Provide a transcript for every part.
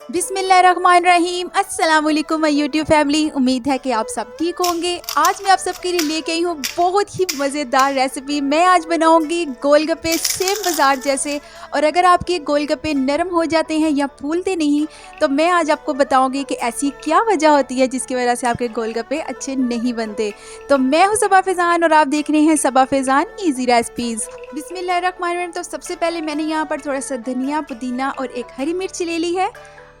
बिस्मिल्लाहिर्रहमानिर्रहीम। अस्सलाम वालेकुम माय यूट्यूब फैमिली। उम्मीद है कि आप सब ठीक होंगे। आज मैं आप सबके लिए लेके आई हूँ बहुत ही मज़ेदार रेसिपी। मैं आज बनाऊँगी गोलगप्पे सेम बाज़ार जैसे। और अगर आपके गोलगप्पे नरम हो जाते हैं या फूलते नहीं तो मैं आज आपको बताऊँगी कि ऐसी क्या वजह होती है जिसकी वजह से आपके गोलगप्पे अच्छे नहीं बनते। तो मैं हूँ सबा फैज़ान और आप देख रहे हैं सबा फैज़ान ईजी रेसिपीज़। बिस्मिल्लाहिर्रहमानिर्रहीम। तो सबसे पहले मैंने यहाँ पर थोड़ा सा धनिया, पुदीना और एक हरी मिर्च ले ली है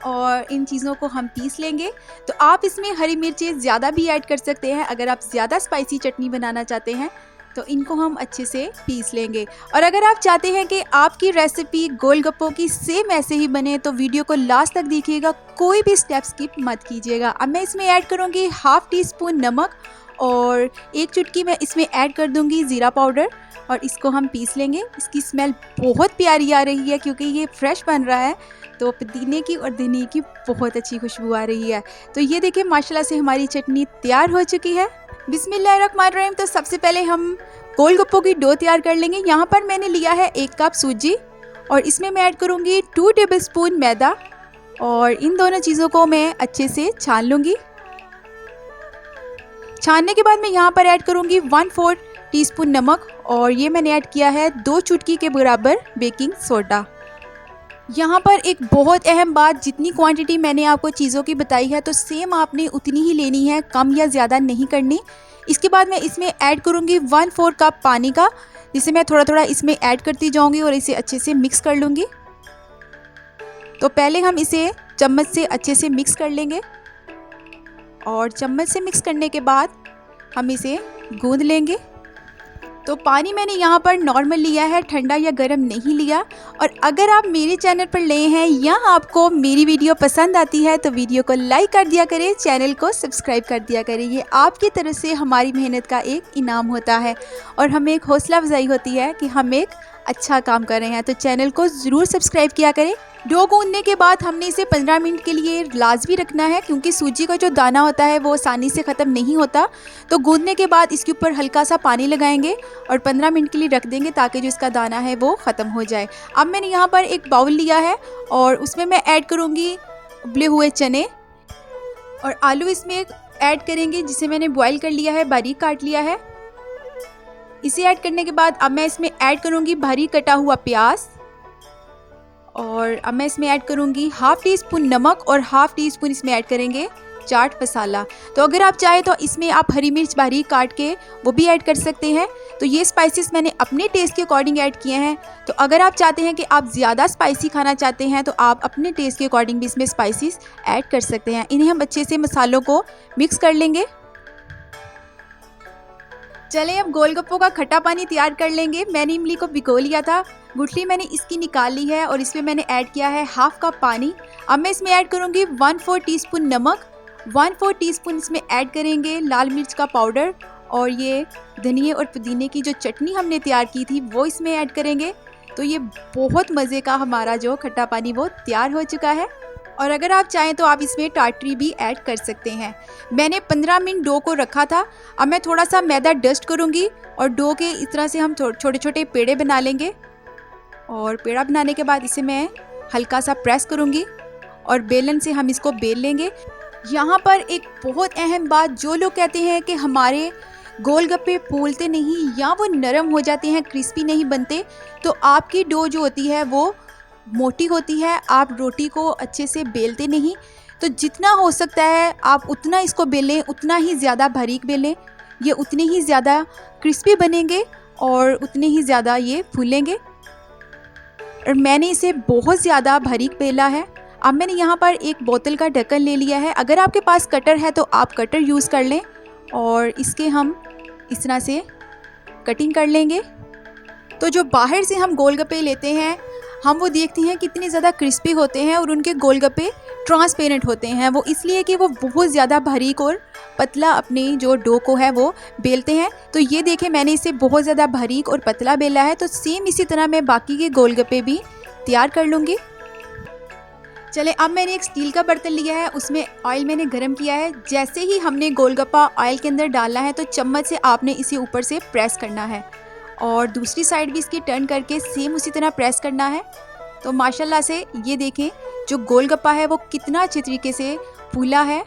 और इन चीज़ों को हम पीस लेंगे। तो आप इसमें हरी मिर्चें ज़्यादा भी ऐड कर सकते हैं अगर आप ज़्यादा स्पाइसी चटनी बनाना चाहते हैं तो इनको हम अच्छे से पीस लेंगे। और अगर आप चाहते हैं कि आपकी रेसिपी गोलगप्पों की सेम ऐसे ही बने तो वीडियो को लास्ट तक देखिएगा, कोई भी स्टेप स्किप मत कीजिएगा। अब मैं इसमें ऐड करूँगी हाफ़ टी स्पून नमक और एक चुटकी मैं इसमें ऐड कर दूँगी ज़ीरा पाउडर और इसको हम पीस लेंगे। इसकी स्मेल बहुत प्यारी आ रही है क्योंकि ये फ्रेश बन रहा है तो पुदीने की और धनिए की बहुत अच्छी खुशबू आ रही है। तो ये देखिए माशाल्लाह से हमारी चटनी तैयार हो चुकी है। बिस्मिल्लाहिर्रहमानिर्रहीम। तो सबसे पहले हम गोलगप्पों की डो तैयार कर लेंगे। यहाँ पर मैंने लिया है 1 कप सूजी और इसमें मैं ऐड करूँगी 2 टेबलस्पून मैदा और इन दोनों चीज़ों को मैं अच्छे से छान लूँगी। छानने के बाद मैं यहाँ पर ऐड करूँगी 1/4 टीस्पून नमक और ये मैंने ऐड किया है 2 चुटकी के बराबर बेकिंग सोडा। यहाँ पर एक बहुत अहम बात, जितनी क्वांटिटी मैंने आपको चीज़ों की बताई है तो सेम आपने उतनी ही लेनी है, कम या ज़्यादा नहीं करनी। इसके बाद मैं इसमें ऐड करूँगी 1/4 कप पानी का, जिसे मैं थोड़ा थोड़ा इसमें ऐड करती जाऊँगी और इसे अच्छे से मिक्स कर लूँगी। तो पहले हम इसे चम्मच से अच्छे से मिक्स कर लेंगे और चम्मच से मिक्स करने के बाद हम इसे गूंद लेंगे। तो पानी मैंने यहाँ पर नॉर्मल लिया है, ठंडा या गर्म नहीं लिया। और अगर आप मेरे चैनल पर नए हैं या आपको मेरी वीडियो पसंद आती है तो वीडियो को लाइक कर दिया करें, चैनल को सब्सक्राइब कर दिया करें। ये आपकी तरफ से हमारी मेहनत का एक इनाम होता है और हमें एक हौसला अफजाई होती है कि हम एक अच्छा काम कर रहे हैं। तो चैनल को ज़रूर सब्सक्राइब किया करें। डो गूंदने के बाद हमने इसे 15 मिनट के लिए लाजमी रखना है क्योंकि सूजी का जो दाना होता है वो आसानी से ख़त्म नहीं होता। तो गूंदने के बाद इसके ऊपर हल्का सा पानी लगाएंगे और 15 मिनट के लिए रख देंगे ताकि जो इसका दाना है वो ख़त्म हो जाए। अब मैंने यहाँ पर एक बाउल लिया है और उसमें मैं ऐड करूँगी उबले हुए चने और आलू इसमें ऐड करेंगे जिसे मैंने बॉयल कर लिया है, बारीक काट लिया है। इसे ऐड करने के बाद अब मैं इसमें ऐड करूँगी बारीक कटा हुआ प्याज और अब मैं इसमें ऐड करूँगी हाफ़ टी स्पून नमक और हाफ़ टी स्पून इसमें ऐड करेंगे चाट मसाला। तो अगर आप चाहें तो इसमें आप हरी मिर्च बारीक काट के वो भी ऐड कर सकते हैं। तो ये स्पाइसेस मैंने अपने टेस्ट के अकॉर्डिंग ऐड किए हैं। तो अगर आप चाहते हैं कि आप ज़्यादा स्पाइसी खाना चाहते हैं तो आप अपने टेस्ट के अकॉर्डिंग भी इसमें स्पाइसेस ऐड कर सकते हैं। इन्हें हम अच्छे से मसालों को मिक्स कर लेंगे। चलें अब गोलगप्पों का खट्टा पानी तैयार कर लेंगे। मैंने इमली को भिगो लिया था, गुठली मैंने इसकी निकाल ली है और इसमें मैंने ऐड किया है हाफ़ कप पानी। अब मैं इसमें ऐड करूँगी 1/4 टीस्पून नमक, 1/4 टीस्पून इसमें ऐड करेंगे लाल मिर्च का पाउडर और ये धनिए और पुदीने की जो चटनी हमने तैयार की थी वो इसमें ऐड करेंगे। तो ये बहुत मज़े का हमारा जो खट्टा पानी वो तैयार हो चुका है। और अगर आप चाहें तो आप इसमें टाटरी भी ऐड कर सकते हैं। मैंने 15 मिनट डो को रखा था। अब मैं थोड़ा सा मैदा डस्ट करूँगी और डो के इस तरह से हम छोटे छोटे पेड़े बना लेंगे और पेड़ा बनाने के बाद इसे मैं हल्का सा प्रेस करूँगी और बेलन से हम इसको बेल लेंगे। यहाँ पर एक बहुत अहम बात, जो लोग कहते हैं कि हमारे गोलगप्पे फूलते नहीं या वो नरम हो जाते हैं, क्रिस्पी नहीं बनते, तो आपकी डो जो होती है वो मोटी होती है, आप रोटी को अच्छे से बेलते नहीं। तो जितना हो सकता है आप उतना इसको बेलें, उतना ही ज़्यादा बारीक बेलें, ये उतने ही ज़्यादा क्रिस्पी बनेंगे और उतने ही ज़्यादा ये फूलेंगे। और मैंने इसे बहुत ज़्यादा बारीक बेला है। अब मैंने यहाँ पर एक बोतल का ढक्कन ले लिया है। अगर आपके पास कटर है तो आप कटर यूज़ कर लें और इसके हम इस तरह से कटिंग कर लेंगे। तो जो बाहर से हम गोलगप्पे लेते हैं हम वो देखते हैं कितने ज़्यादा क्रिस्पी होते हैं और उनके गोलगप्पे ट्रांसपेरेंट होते हैं। वो इसलिए कि वो बहुत ज़्यादा बारीक और पतला अपनी जो डो को है वो बेलते हैं। तो ये देखें मैंने इसे बहुत ज़्यादा बारीक और पतला बेला है। तो सेम इसी तरह मैं बाकी के गोलगप्पे भी तैयार कर लूँगी। चले अब मैंने एक स्टील का बर्तन लिया है, उसमें ऑयल मैंने गरम किया है। जैसे ही हमने गोलगप्पा ऑयल के अंदर डालना है तो चम्मच से आपने इसे ऊपर से प्रेस करना है और दूसरी साइड भी इसकी टर्न करके सेम उसी तरह प्रेस करना है। तो माशाल्लाह से ये देखें जो गोलगप्पा है वो कितना अच्छे तरीके से फूला है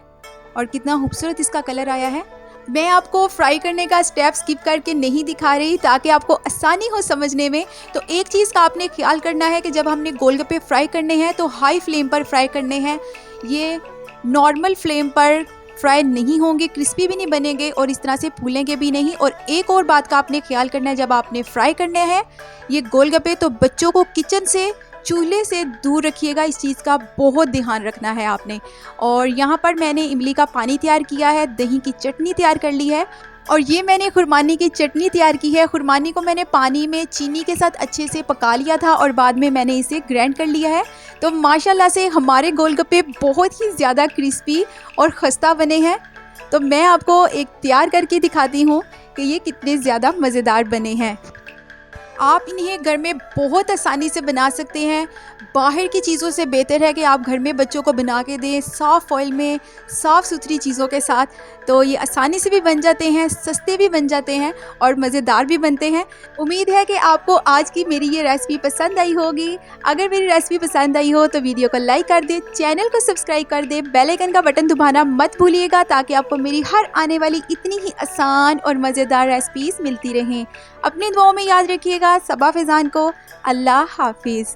और कितना खूबसूरत इसका कलर आया है। मैं आपको फ्राई करने का स्टेप स्किप करके नहीं दिखा रही ताकि आपको आसानी हो समझने में। तो एक चीज़ का आपने ख्याल करना है कि जब हमने गोलगप्पे फ्राई करने हैं तो हाई फ्लेम पर फ्राई करने हैं। ये नॉर्मल फ्लेम पर फ्राई नहीं होंगे, क्रिस्पी भी नहीं बनेंगे और इस तरह से फूलेंगे भी नहीं। और एक और बात का आपने ख्याल करना है, जब आपने फ्राई करने हैं ये गोलगप्पे तो बच्चों को किचन से, चूल्हे से दूर रखिएगा। इस चीज़ का बहुत ध्यान रखना है आपने। और यहाँ पर मैंने इमली का पानी तैयार किया है, दही की चटनी तैयार कर ली है और ये मैंने खुरमानी की चटनी तैयार की है। खुरमानी को मैंने पानी में चीनी के साथ अच्छे से पका लिया था और बाद में मैंने इसे ग्राइंड कर लिया है। तो माशाल्लाह से हमारे गोलगप्पे बहुत ही ज़्यादा क्रिस्पी और खस्ता बने हैं। तो मैं आपको एक तैयार करके दिखाती हूँ कि ये कितने ज़्यादा मज़ेदार बने हैं। आप इन्हें घर में बहुत आसानी से बना सकते हैं। बाहर की चीज़ों से बेहतर है कि आप घर में बच्चों को बना के दें, साफ़ ऑयल में, साफ़ सुथरी चीज़ों के साथ। तो ये आसानी से भी बन जाते हैं, सस्ते भी बन जाते हैं और मज़ेदार भी बनते हैं। उम्मीद है कि आपको आज की मेरी ये रेसिपी पसंद आई होगी। अगर मेरी रेसिपी पसंद आई हो तो वीडियो को लाइक कर दें, चैनल को सब्सक्राइब कर दें, बेल आइकन का बटन दबाना मत भूलिएगा ताकि आपको मेरी हर आने वाली इतनी ही आसान और मज़ेदार रेसिपीज़ मिलती रहें। अपनी दुआओं में याद रखिएगा। सबा फैज़ान को अल्लाह हाफिज़।